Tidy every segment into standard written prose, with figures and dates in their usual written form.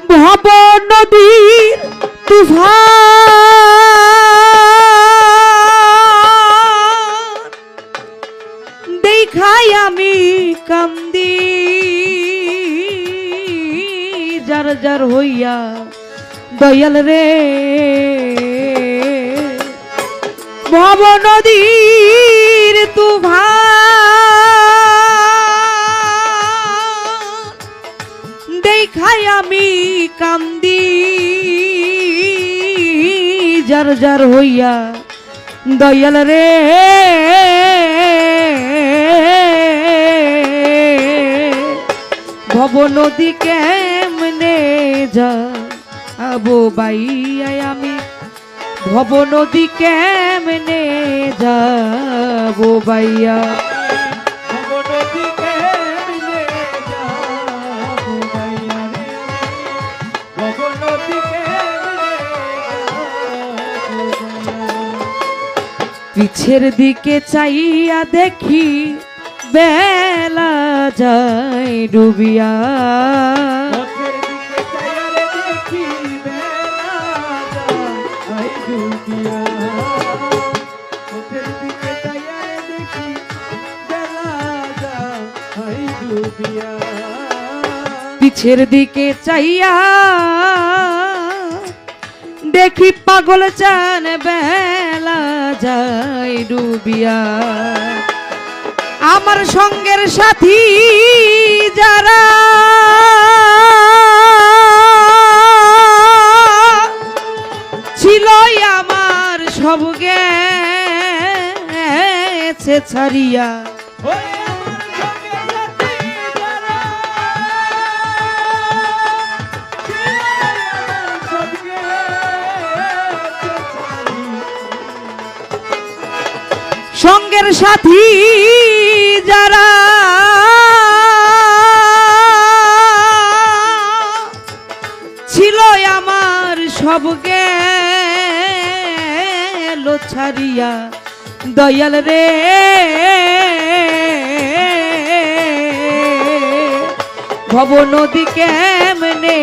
ভব নদীর তুফান দেখাই আমি কান্দি যার যার হইয়া দয়াল রে ভব নদীর তুফান দেখাই আমি কান্দি যার যার হইয়া দয়াল রে ভব নদী কেমনে যাবো বাইয়া আমি ভব নদী কেমনে যাবো বাইয়া পিছের দিকে চাইয়া দেখি বেলা যায় ডুবিয়া পিছের দিকে চাইয়া দেখি পাগল চান বেলা যায় ডুবিয়া আমার সঙ্গের সাথী যারা ছিল আমার সব গেছে ছাড়িয়া সঙ্গের সাথী যারা ছিল আমার সব গেল ছাড়িয়া দয়াল রে ভব নদী কেমনে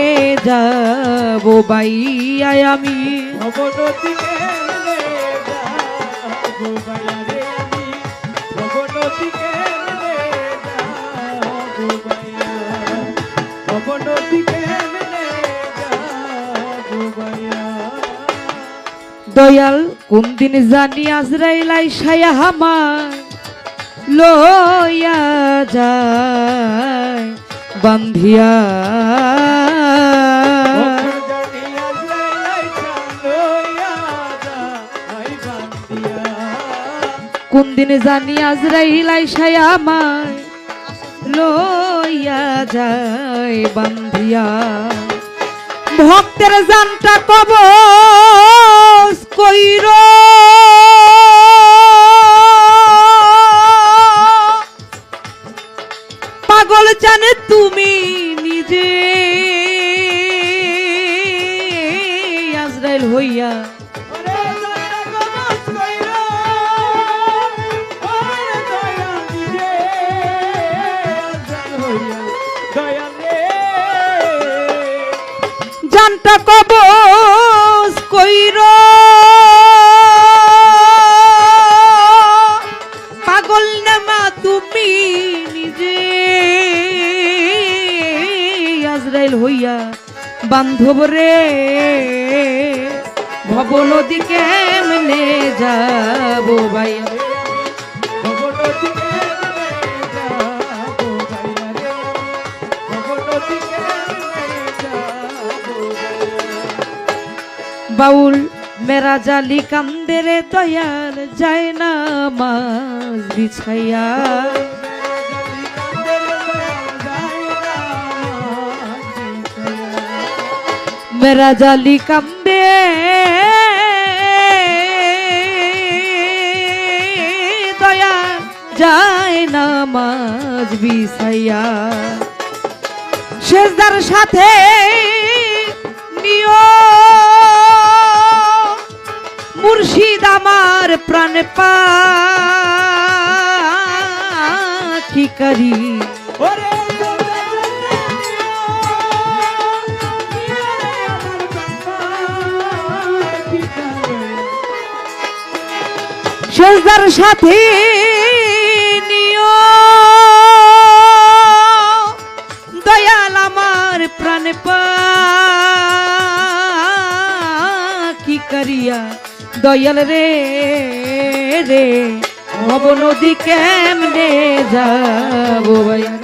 যাবো বাইয়া আমি ভব নদী কেমনে যাবো বাইয়া দয়াল কোন দিন জানি আজরাইল আইসায়া আমার লইয়া যায় বান্ধিয়া কোন দিন জানি আজরাইল আইসায়া আমার লইয়া যায় বান্ধিয়া ভক্তের জানটা কবজ কইর পাগল জানে তুমি নিজে আজরাইল হইয়া জানটা কবজ কইর পাগল নামা তুমি নিজে আজরাইল হইয়া বান্ধব রে ভব নদী কেমনে যাবো ভাইয়া বাউল মেরা জালি কান্দেরে দয়াল যায় না মাঝ বিছাইয়া মেরা জালি কান্দে দয়াল যায় না মাঝ বিছাইয়া সেজদার সাথে নিও মুর্শিদ আমার প্রাণ পাখি করি সেজদার সাথে নিও দয়াল আমার প্রাণ কি করিয়া দয়াল রে রে ভব নদী কেমনে যাবো ভাই